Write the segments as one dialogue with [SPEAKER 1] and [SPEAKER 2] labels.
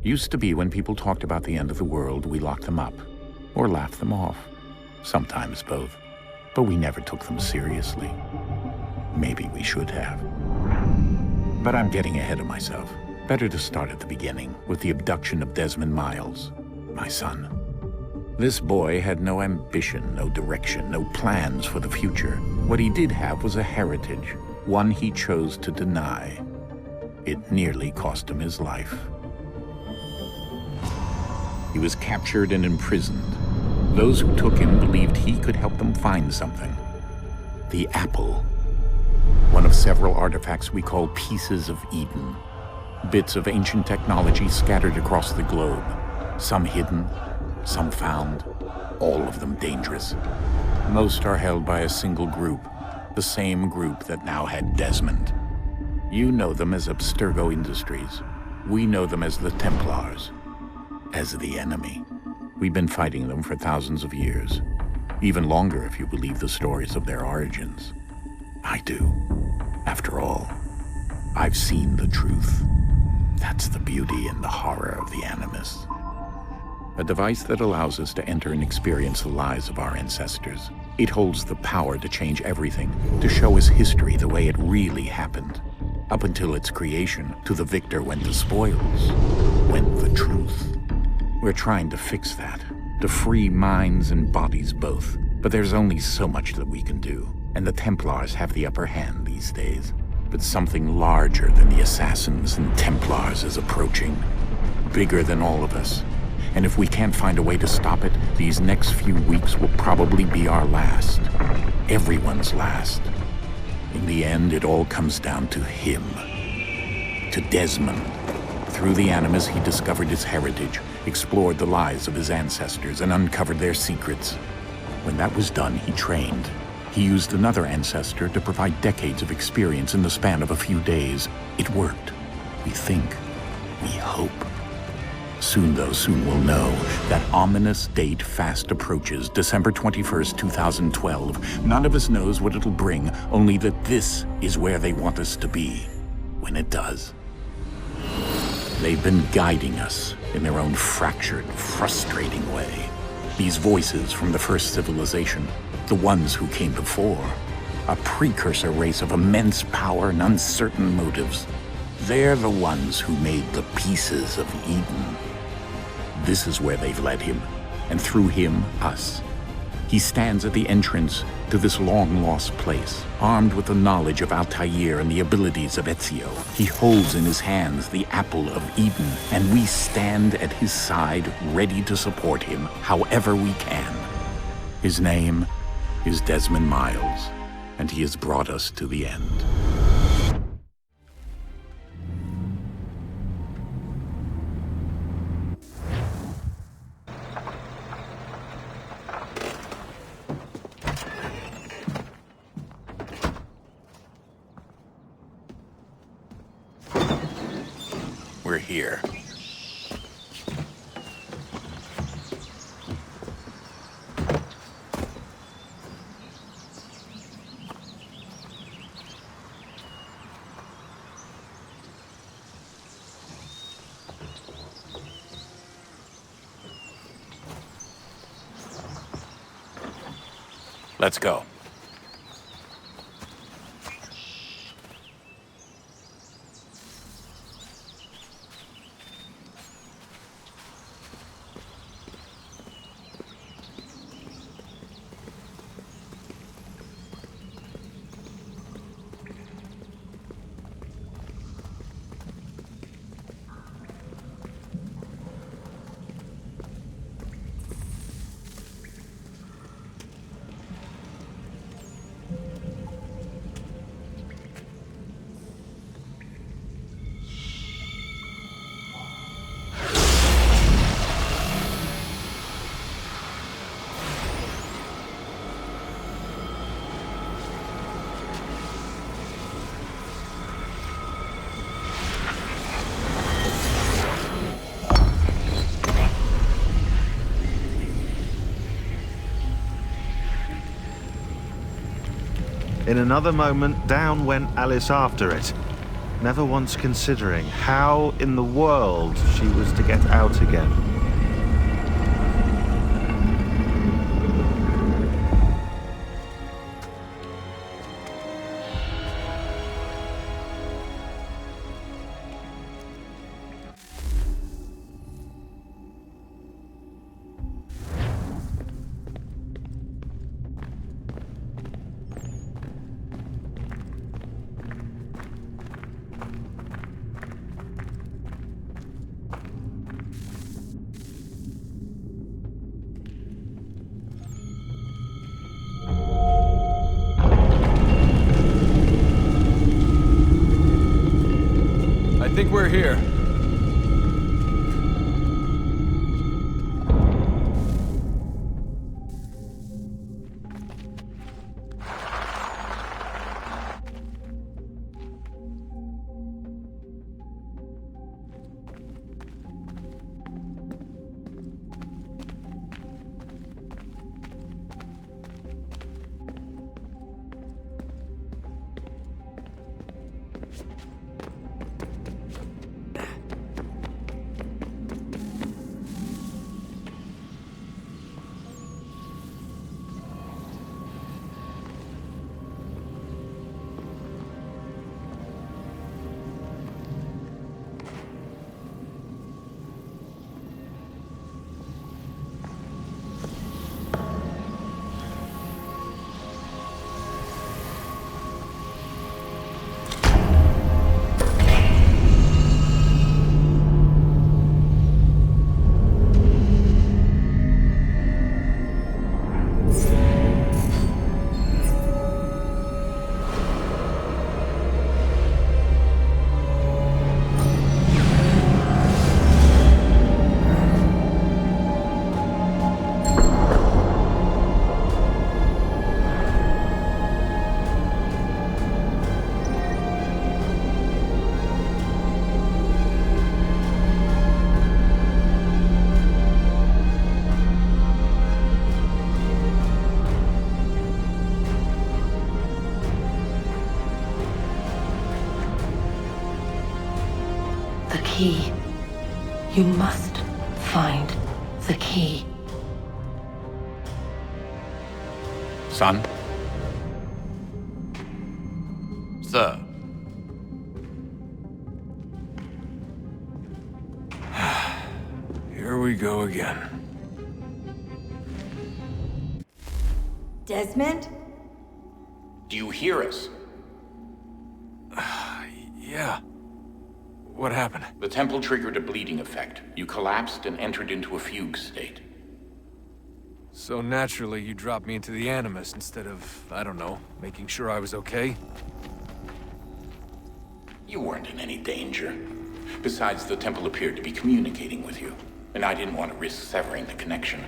[SPEAKER 1] Used to be when people talked about the end of the world, we locked them up, or laughed them off. Sometimes both. But we never took them seriously. Maybe we should have. But I'm getting ahead of myself. Better to start at the beginning, with the abduction of Desmond Miles, my son. This boy had no ambition, no direction, no plans for the future. What he did have was a heritage, one he chose to deny. It nearly cost him his life. He was captured and imprisoned. Those who took him believed he could help them find something. The apple. One of several artifacts we call pieces of Eden. Bits of ancient technology scattered across the globe. Some hidden, some found, all of them dangerous. Most are held by a single group, the same group that now had Desmond. You know them as Abstergo Industries. We know them as the Templars. As the enemy. We've been fighting them for thousands of years. Even longer if you believe the stories of their origins. I do. After all, I've seen the truth. That's the beauty and the horror of the Animus. A device that allows us to enter and experience the lives of our ancestors. It holds the power to change everything, to show us history the way it really happened. Up until its creation, to the victor went the spoils, went the truth. We're trying to fix that, to free minds and bodies both. But there's only so much that we can do, and the Templars have the upper hand these days. But something larger than the Assassins and Templars is approaching, bigger than all of us. And if we can't find a way to stop it, these next few weeks will probably be our last. Everyone's last. In the end, it all comes down to him. To Desmond. Through the Animus, he discovered his heritage, explored the lives of his ancestors, and uncovered their secrets. When that was done, he trained. He used another ancestor to provide decades of experience in the span of a few days. It worked. We think. We hope. Soon we'll know. That ominous date fast approaches, December 21st, 2012. None of us knows what it'll bring, only that this is where they want us to be. When it does. They've been guiding us in their own fractured, frustrating way. These voices from the first civilization, the ones who came before, a precursor race of immense power and uncertain motives. They're the ones who made the pieces of Eden. This is where they've led him, and through him, us. He stands at the entrance to this long-lost place, armed with the knowledge of Altair and the abilities of Ezio. He holds in his hands the apple of Eden, and we stand at his side, ready to support him however we can. His name is Desmond Miles, and he has brought us to the end. We're here. Let's go.
[SPEAKER 2] In another moment, down went Alice after it, never once considering how in the world she was to get out again.
[SPEAKER 3] I think we're here.
[SPEAKER 4] The key. You must find the key.
[SPEAKER 1] Son?
[SPEAKER 3] Sir. Here we go again.
[SPEAKER 5] Desmond?
[SPEAKER 1] Do you hear us?
[SPEAKER 3] Yeah. What happened?
[SPEAKER 1] The temple triggered a bleeding effect. You collapsed and entered into a fugue state.
[SPEAKER 3] So naturally, you dropped me into the Animus instead of, I don't know, making sure I was okay?
[SPEAKER 1] You weren't in any danger. Besides, the temple appeared to be communicating with you, and I didn't want to risk severing the connection.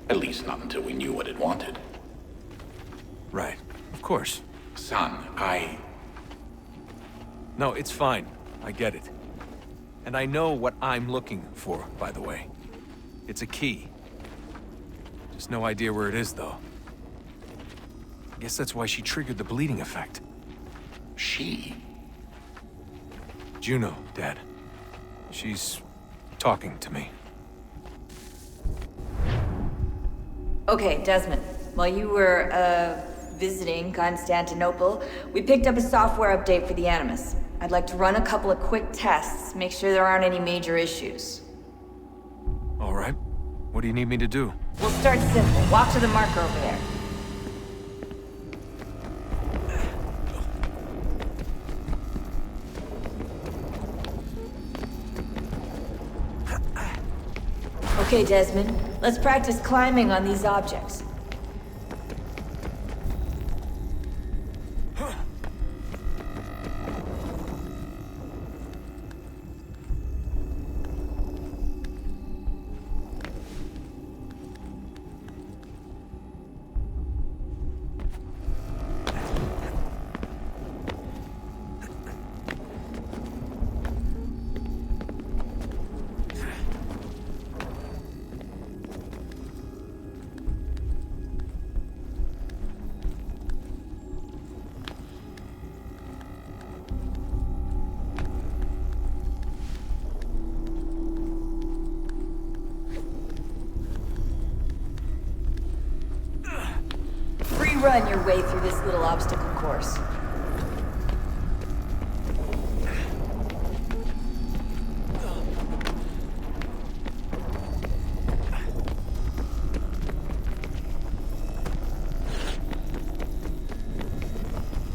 [SPEAKER 1] At least not until we knew what it wanted.
[SPEAKER 3] Right. Of course.
[SPEAKER 1] Son,
[SPEAKER 3] No, it's fine. I get it. And I know what I'm looking for, by the way. It's a key. Just no idea where it is, though. I guess that's why she triggered the bleeding effect.
[SPEAKER 1] She?
[SPEAKER 3] Juno, Dad. She's talking to me.
[SPEAKER 5] Okay, Desmond. While you were, visiting Constantinople, we picked up a software update for the Animus. I'd like to run a couple of quick tests, make sure there aren't any major issues.
[SPEAKER 3] All right. What do you need me to do?
[SPEAKER 5] We'll start simple. Walk to the marker over there. Okay, Desmond. Let's practice climbing on these objects. way through this little obstacle course.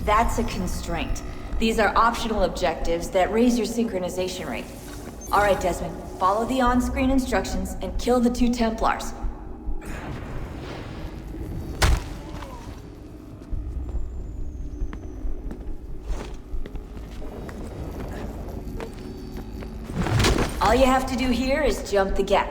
[SPEAKER 5] That's a constraint. These are optional objectives that raise your synchronization rate. All right, Desmond, follow the on-screen instructions and kill the 2 Templars. All you have to do here is jump the gap.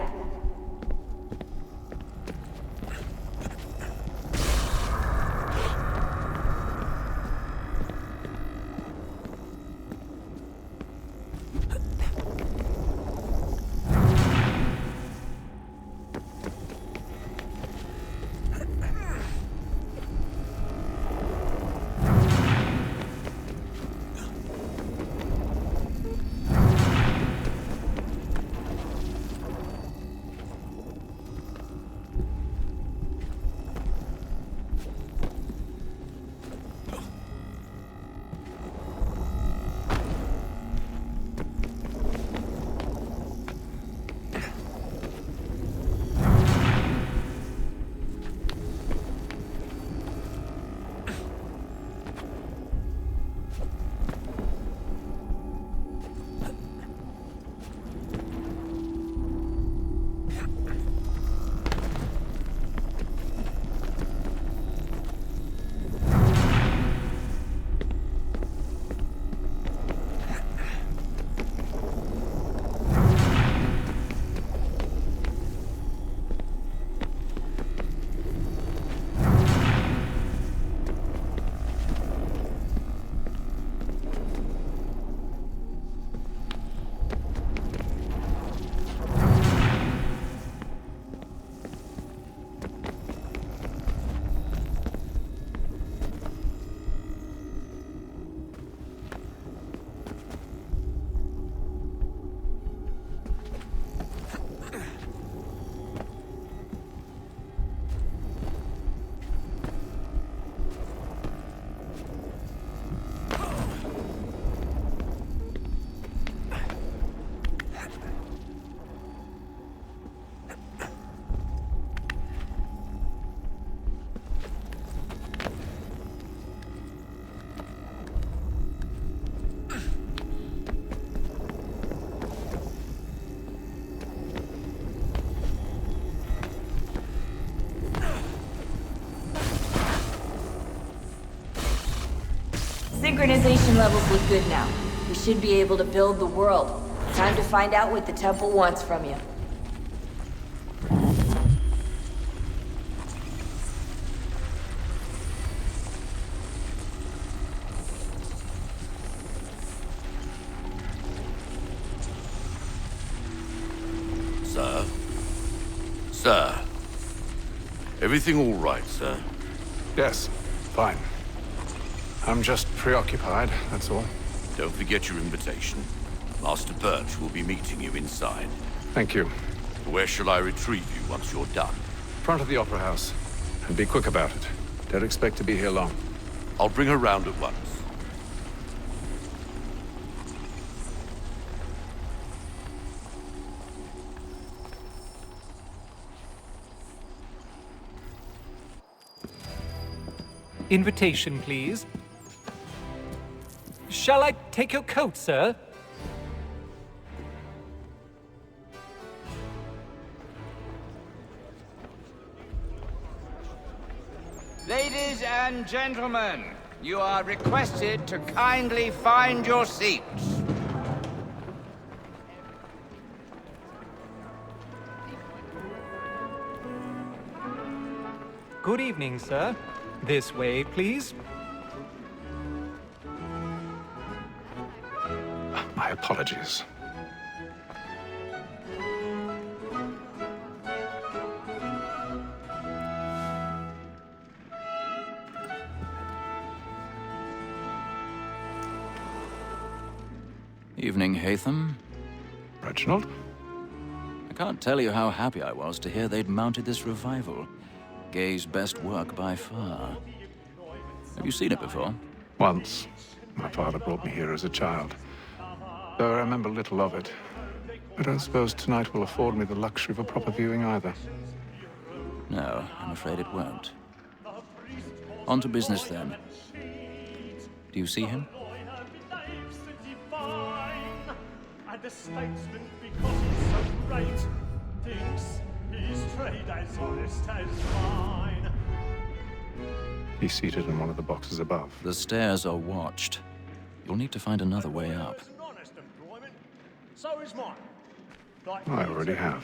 [SPEAKER 5] Synchronization levels look good now. We should be able to build the world. Time to find out what the temple wants from you.
[SPEAKER 6] Sir? Sir? Everything all right, sir?
[SPEAKER 3] Yes, fine. I'm just preoccupied, that's all.
[SPEAKER 6] Don't forget your invitation. Master Birch will be meeting you inside.
[SPEAKER 3] Thank you.
[SPEAKER 6] Where shall I retrieve you once you're done?
[SPEAKER 3] Front of the Opera House. And be quick about it. Don't expect to be here long.
[SPEAKER 6] I'll bring her round at once.
[SPEAKER 7] Invitation, please. Shall I take your coat, sir?
[SPEAKER 8] Ladies and gentlemen, you are requested to kindly find your seats.
[SPEAKER 7] Good evening, sir. This way, please.
[SPEAKER 3] My apologies.
[SPEAKER 9] Evening, Hatham.
[SPEAKER 3] Reginald?
[SPEAKER 9] I can't tell you how happy I was to hear they'd mounted this revival. Gay's best work by far. Have you seen it before?
[SPEAKER 10] Once. My father brought me here as a child. Though I remember little of it. I don't suppose tonight will afford me the luxury of a proper viewing either.
[SPEAKER 9] No, I'm afraid it won't. On to business then. Do you see him?
[SPEAKER 11] And the statesman, because he's so great, thinks his trade as honest as mine.
[SPEAKER 10] He's seated in one of the boxes above.
[SPEAKER 9] The stairs are watched. You'll need to find another way up.
[SPEAKER 11] It's an honest employment. So is mine. Like
[SPEAKER 10] I already have.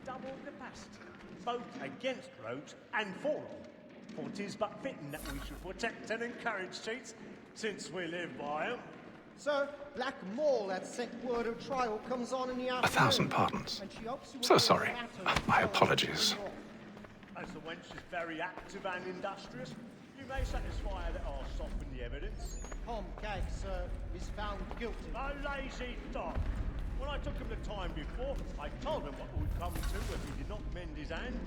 [SPEAKER 11] Double capacity, both against roads and for them. For 'tis but fitting that we should protect and encourage cheats, since we live by 'em.
[SPEAKER 12] Sir, Black Mole had sent word of trial comes on in the afternoon.
[SPEAKER 10] 1,000 pardons. So sorry. My apologies.
[SPEAKER 11] As the wench is very active and industrious, you may satisfy her that I'll soften the evidence.
[SPEAKER 12] Tom Gag, sir, is found guilty.
[SPEAKER 11] A lazy dog. When I took him the time before, I told him what would come to if he did not mend his hand.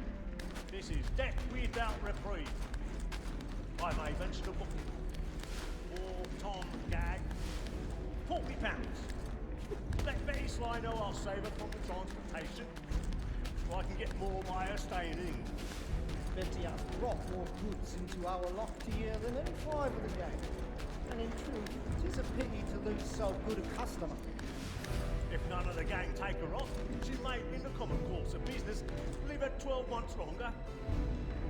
[SPEAKER 11] This is death without reprieve. I may mention a book for Tom Gag. £40. Let Betty Sly know I'll save her from the transportation, so I can get more by her staying in England.
[SPEAKER 12] Betty has brought more goods into our loft here than any five of the gang. And in truth, it is a pity to lose so good a customer.
[SPEAKER 11] If none of the gang take her off, she may, in the common course of business, leave her 12 months longer.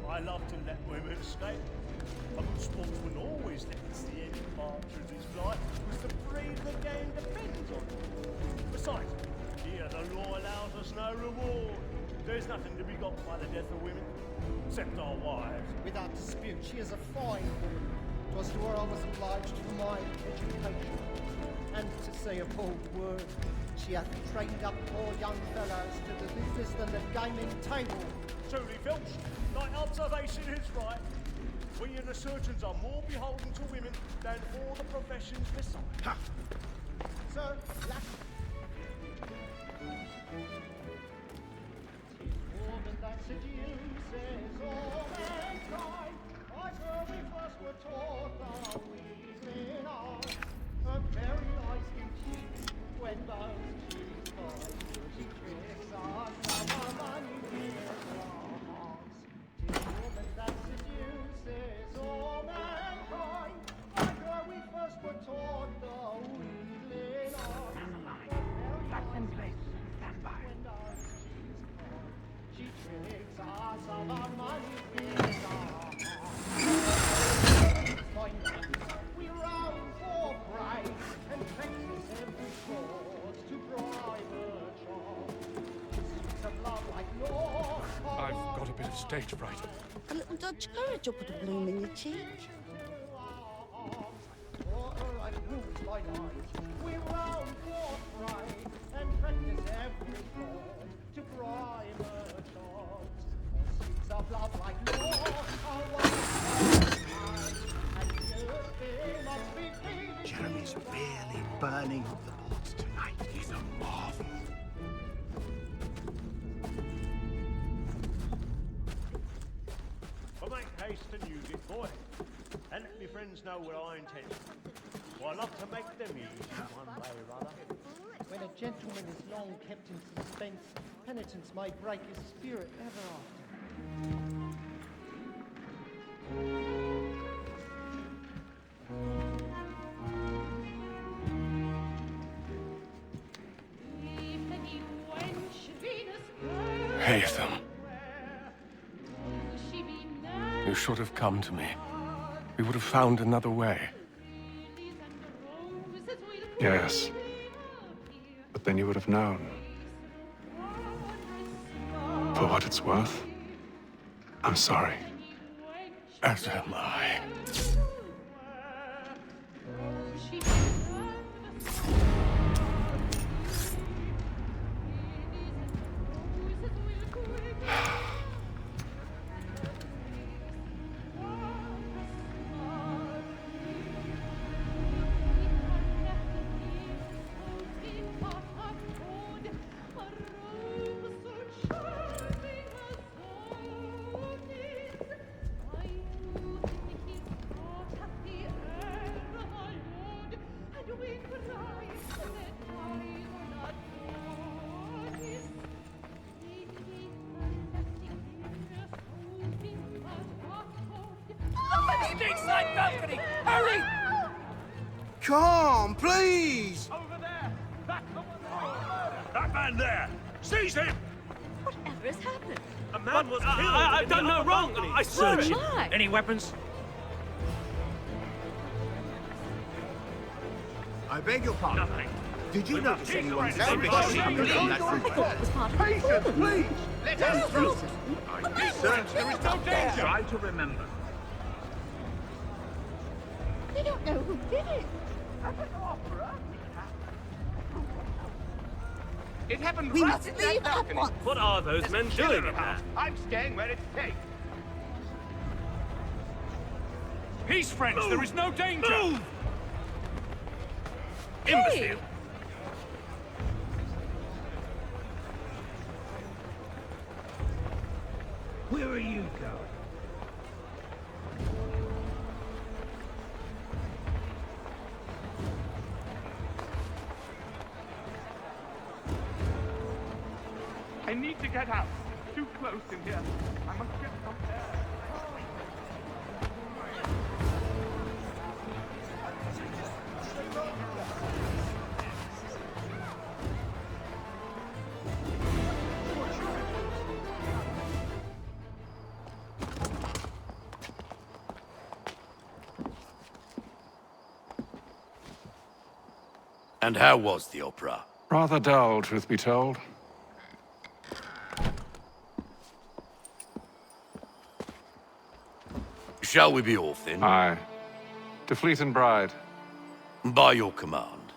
[SPEAKER 11] I love to let women escape. A good sportsman always lets the end partridge's fly, because the breed of the game depends on it. Besides, here the law allows us no reward. There's nothing to be got by the death of women, except our wives.
[SPEAKER 12] Without dispute, she is a fine woman. 'Twas to her I was obliged for my education. And to say a bold word, she hath trained up poor young fellows to the business than the gaming table.
[SPEAKER 11] Truly, Filch, thy observation is right. We and the surgeons are more beholden to women than all the professions beside.
[SPEAKER 12] Sir, Black... woman that seduces all mankind. I heard we first were taught the weasling art. Her very eyes can cheat when those cheeks fall. She tricks us of our money with her hearts. 'Tis woman that seduces all mankind. I heard we first were taught the weasling art. That's in place. Stand by. When those cheeks fall, she tricks us of our money with her hearts. We round for pride and practice every fraud to bribe a child. Pursuits of love like yours.
[SPEAKER 3] I've got a bit of stage fright.
[SPEAKER 13] A little Dutch courage will put a bloom in your cheek.
[SPEAKER 12] We round for pride and practice every fraud to bribe a child. Pursuits of love like yours.
[SPEAKER 14] Jeremy's really burning up the boards tonight. He's a marvel.
[SPEAKER 11] But make haste and use it, boy. And let me friends know what I intend. For I love to make them easy one way or other.
[SPEAKER 12] When a gentleman is long kept in suspense, penitence may break his spirit ever after.
[SPEAKER 15] Haytham. You should have come to me. We would have found another way.
[SPEAKER 10] Yes. But then you would have known. For what it's worth, I'm sorry.
[SPEAKER 15] As am I.
[SPEAKER 3] balcony! Hurry!
[SPEAKER 14] Come, please!
[SPEAKER 11] Over there! That man there! Seize him!
[SPEAKER 13] Whatever has happened?
[SPEAKER 11] A man was killed. I've done no wrong. I swear it.
[SPEAKER 13] My.
[SPEAKER 11] Any weapons?
[SPEAKER 14] I beg your pardon.
[SPEAKER 11] Nothing.
[SPEAKER 14] Did you notice anyone
[SPEAKER 11] Everybody,
[SPEAKER 14] coming down that route?
[SPEAKER 12] Patience, please!
[SPEAKER 8] Let us through.
[SPEAKER 11] Sir, there is no danger.
[SPEAKER 8] Try to remember.
[SPEAKER 13] They don't know who did it.
[SPEAKER 8] It happened
[SPEAKER 13] We
[SPEAKER 8] right
[SPEAKER 13] must
[SPEAKER 8] in
[SPEAKER 13] leave
[SPEAKER 8] that
[SPEAKER 13] at
[SPEAKER 8] balcony.
[SPEAKER 13] once.
[SPEAKER 11] What are those
[SPEAKER 8] There's
[SPEAKER 11] men
[SPEAKER 8] a killer
[SPEAKER 11] doing in
[SPEAKER 8] about.
[SPEAKER 11] there?
[SPEAKER 8] I'm staying where it's safe.
[SPEAKER 11] Peace, friends. There is no danger.
[SPEAKER 13] Hey!
[SPEAKER 11] Imbecile.
[SPEAKER 8] Where are you going? I need to get out. Too close in here. I must get some air.
[SPEAKER 6] And how was the opera?
[SPEAKER 10] Rather dull, truth be told.
[SPEAKER 6] Shall we be off then?
[SPEAKER 10] Aye. To Fleet and Bride.
[SPEAKER 6] By your command.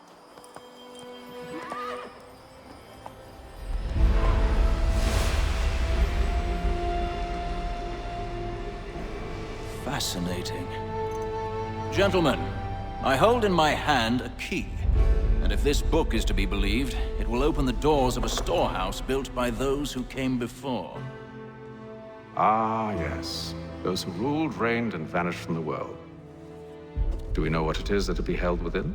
[SPEAKER 9] Fascinating. Gentlemen, I hold in my hand a key. And if this book is to be believed, it will open the doors of a storehouse built by those who came before.
[SPEAKER 10] Ah, yes. Those who ruled, reigned, and vanished from the world. Do we know what it is that will be held within?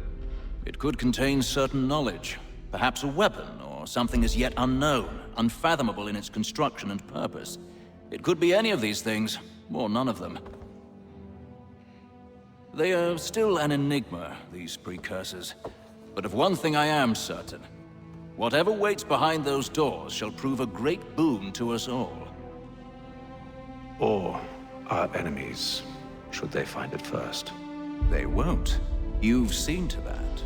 [SPEAKER 9] It could contain certain knowledge, perhaps a weapon, or something as yet unknown, unfathomable in its construction and purpose. It could be any of these things, or none of them. They are still an enigma, these precursors. But of one thing I am certain. Whatever waits behind those doors shall prove a great boon to us all.
[SPEAKER 10] Or our enemies, should they find it first.
[SPEAKER 9] They won't. You've seen to that.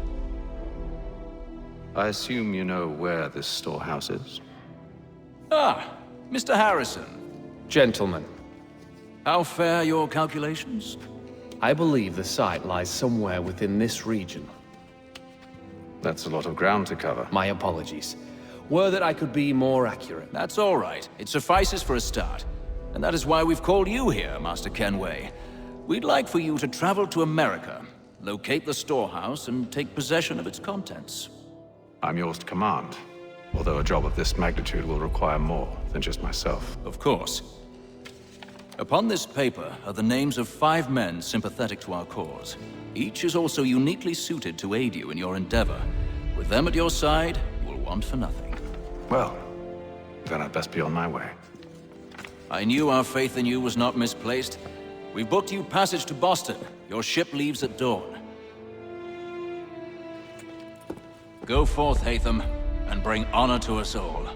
[SPEAKER 10] I assume you know where this storehouse is?
[SPEAKER 9] Ah, Mr. Harrison.
[SPEAKER 16] Gentlemen,
[SPEAKER 9] How fare your calculations?
[SPEAKER 16] I believe the site lies somewhere within this region.
[SPEAKER 10] That's a lot of ground to cover.
[SPEAKER 16] My apologies. Were that I could be more accurate.
[SPEAKER 9] That's all right. It suffices for a start. And that is why we've called you here, Master Kenway. We'd like for you to travel to America, locate the storehouse, and take possession of its contents.
[SPEAKER 10] I'm yours to command, although a job of this magnitude will require more than just myself.
[SPEAKER 9] Of course. Upon this paper are the names of 5 men sympathetic to our cause. Each is also uniquely suited to aid you in your endeavor. With them at your side, you will want for nothing.
[SPEAKER 10] Well, then I'd best be on my way.
[SPEAKER 9] I knew our faith in you was not misplaced. We've booked you passage to Boston. Your ship leaves at dawn. Go forth, Hatham, and bring honor to us all.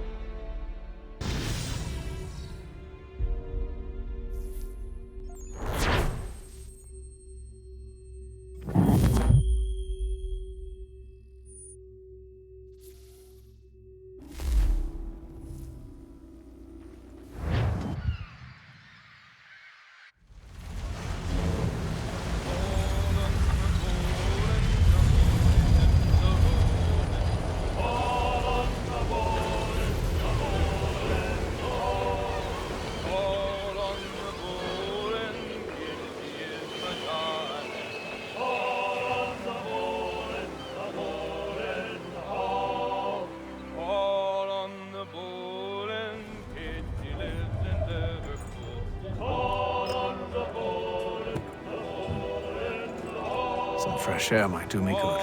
[SPEAKER 10] Some fresh air might do me good.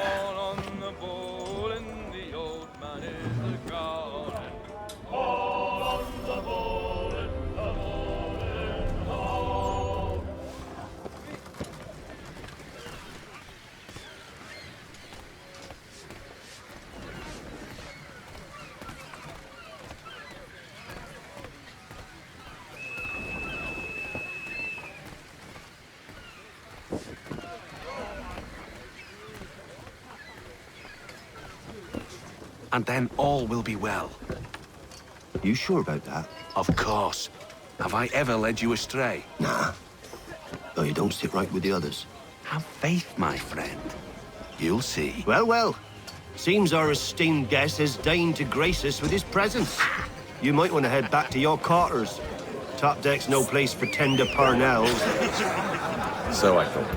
[SPEAKER 17] and then all will be well.
[SPEAKER 14] You sure about that?
[SPEAKER 17] Of course. Have I ever led you astray?
[SPEAKER 14] Nah. Though you don't sit right with the others.
[SPEAKER 17] Have faith, my friend. You'll see.
[SPEAKER 14] Well, well. Seems our esteemed guest has deigned to grace us with his presence. You might want to head back to your quarters. Top deck's no place for tender parnells.
[SPEAKER 10] So I thought.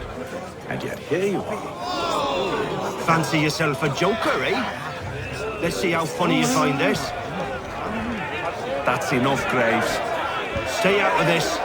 [SPEAKER 10] And yet here you are.
[SPEAKER 14] Fancy yourself a joker, eh? Let's see how funny you find this.
[SPEAKER 17] That's enough, Graves.
[SPEAKER 14] Stay out of this.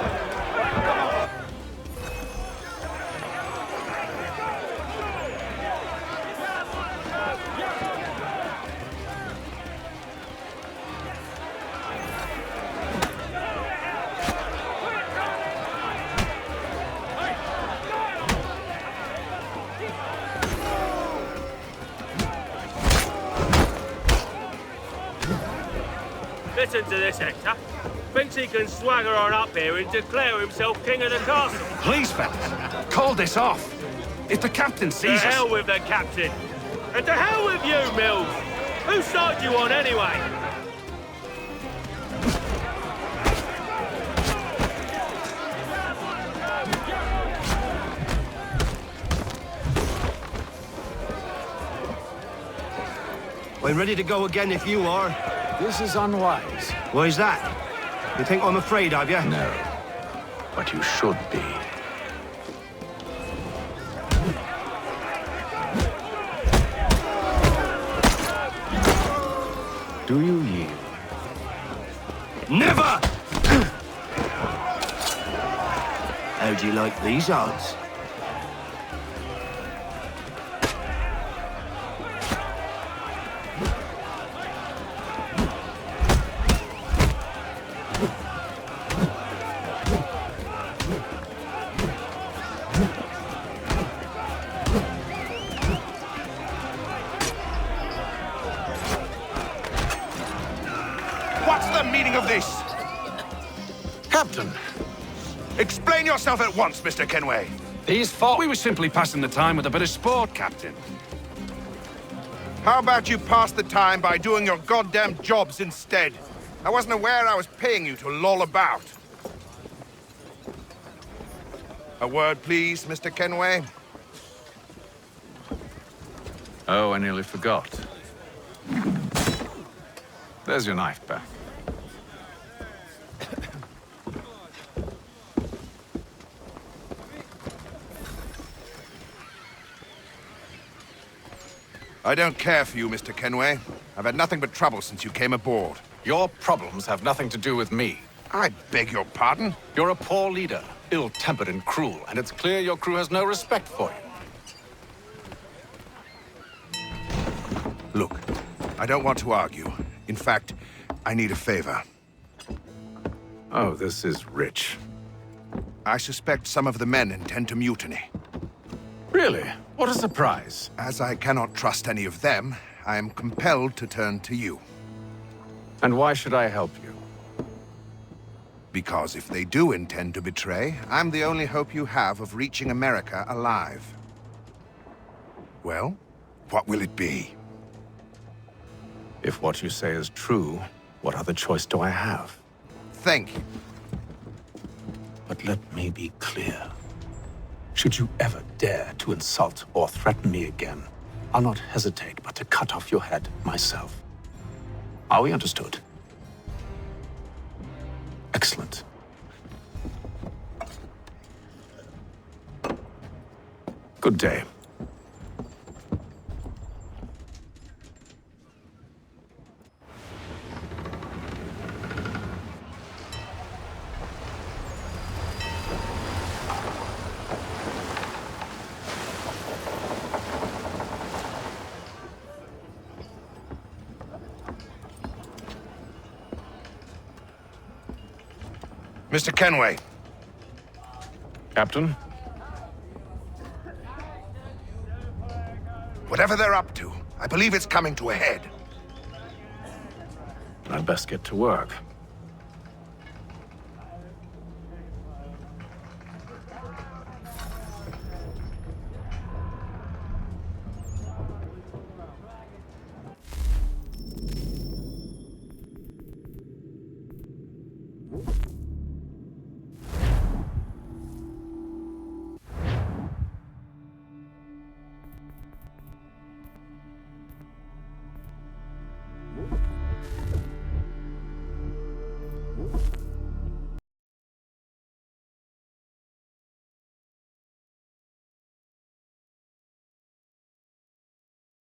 [SPEAKER 11] Listen to this, Hector. Thinks he can swagger on up here and declare himself king of the castle.
[SPEAKER 17] Please, fellas, call this off. If the captain sees us...
[SPEAKER 11] To hell with the captain. And to hell with you, Mills. Whose side you on, anyway?
[SPEAKER 14] I'm ready to go again if you are.
[SPEAKER 10] This is unwise.
[SPEAKER 14] Why's that? You think I'm afraid of you?
[SPEAKER 10] No. But you should be. Do you yield?
[SPEAKER 14] Never! How do you like these odds?
[SPEAKER 6] What's the meaning of this?
[SPEAKER 17] Captain!
[SPEAKER 6] Explain yourself at once, Mr. Kenway.
[SPEAKER 17] These fought. We were simply passing the time with a bit of sport, Captain.
[SPEAKER 6] How about you pass the time by doing your goddamn jobs instead? I wasn't aware I was paying you to loll about. A word, please, Mr. Kenway.
[SPEAKER 10] Oh, I nearly forgot. There's your knife back.
[SPEAKER 6] I don't care for you, Mr. Kenway. I've had nothing but trouble since you came aboard.
[SPEAKER 10] Your problems have nothing to do with me.
[SPEAKER 6] I beg your pardon?
[SPEAKER 10] You're a poor leader, ill-tempered and cruel, and it's clear your crew has no respect for you.
[SPEAKER 6] Look, I don't want to argue. In fact, I need a favor.
[SPEAKER 10] Oh, this is rich.
[SPEAKER 6] I suspect some of the men intend to mutiny.
[SPEAKER 10] Really? What a surprise.
[SPEAKER 6] As I cannot trust any of them, I am compelled to turn to you.
[SPEAKER 10] And why should I help you?
[SPEAKER 6] Because if they do intend to betray, I'm the only hope you have of reaching America alive. Well, what will it be?
[SPEAKER 10] If what you say is true, what other choice do I have?
[SPEAKER 6] Thank you.
[SPEAKER 10] But let me be clear. Should you ever dare to insult or threaten me again, I'll not hesitate but to cut off your head myself. Are we understood? Excellent. Good day.
[SPEAKER 6] Mr. Kenway.
[SPEAKER 10] Captain?
[SPEAKER 6] Whatever they're up to, I believe it's coming to a head.
[SPEAKER 10] I'd best get to work.